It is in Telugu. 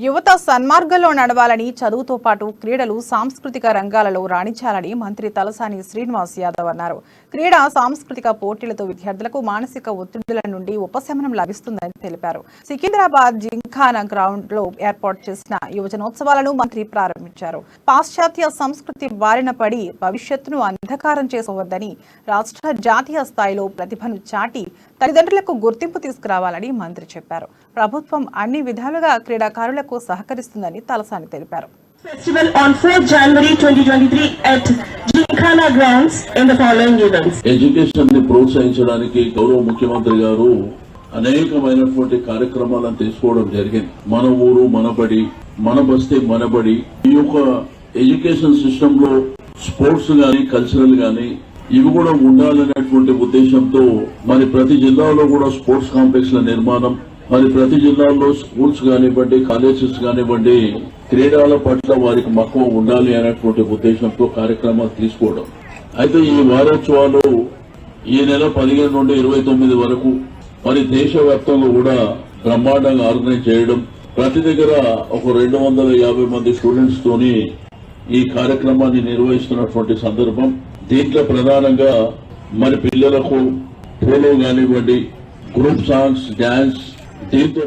యువత సన్మార్గంలో నడవాలని చదువుతో పాటు క్రీడలు సాంస్కృతిక రంగాలలో రాణించాలని మంత్రి తలసాని శ్రీనివాస్ యాదవ్ అన్నారు. క్రీడా సాంస్కృతిక పోటీలతో విద్యార్థులకు మానసిక ఒత్తిడుల నుండి ఉపశమనం లభిస్తుందని తెలిపారు. సికింద్రాబాద్ జింఖానా గ్రౌండ్ లో ఏర్పాటు చేసిన యువజనోత్సవాలను మంత్రి ప్రారంభించారు. పాశ్చాత్య సంస్కృతి బారిన పడి భవిష్యత్తును అంధకారం చేసుకోవద్దని, రాష్ట్ర జాతీయ స్థాయిలో ప్రతిభను చాటి తల్లిదండ్రులకు గుర్తింపు తీసుకురావాలని మంత్రి చెప్పారు. ప్రభుత్వం అన్ని విధాలుగా క్రీడాకారులకు సహకరిస్తుందని తలసాని తెలిపారు. Festival on 4th January 2023 at Gymkhana grounds in the following events. Education ని ప్రోత్సహించడానికి గౌరవ ముఖ్యమంత్రి గారు అనేకమైనటువంటి కార్యక్రమాలను తీసుకోవడం జరిగింది. మన ఊరు మన బడి, మన బస్తీ మన బడి. ఈ యొక్క ఎడ్యుకేషన్ సిస్టమ్ లో స్పోర్ట్స్ గాని కల్చరల్ గాని ఇవి కూడా ఉండాలనేటువంటి ఉద్దేశంతో మరి ప్రతి జిల్లాలో కూడా స్పోర్ట్స్ కాంప్లెక్స్ ల నిర్మాణం, మరి ప్రతి జిల్లాలో స్కూల్స్ కానివ్వండి, కాలేజెస్ కానివ్వండి, క్రీడల పట్ల వారికి మక్కువ ఉండాలి అనేటువంటి ఉద్దేశంతో కార్యక్రమాలు తీసుకోవడం. అయితే ఈ వారోత్సవాలు ఈ నెల 15 నుండి 29 వరకు మరి దేశవ్యాప్తంగా కూడా బ్రహ్మాండంగా ఆర్గనైజ్ చేయడం, ప్రతి దగ్గర ఒక 250 మంది స్టూడెంట్స్ తోని ఈ కార్యక్రమాన్ని నిర్వహిస్తున్నటువంటి సందర్భం. దీంట్లో ప్రధానంగా మరి పిల్లలకు పోలో కానివ్వండి, గ్రూప్ సాంగ్స్, డాన్స్, దీంతో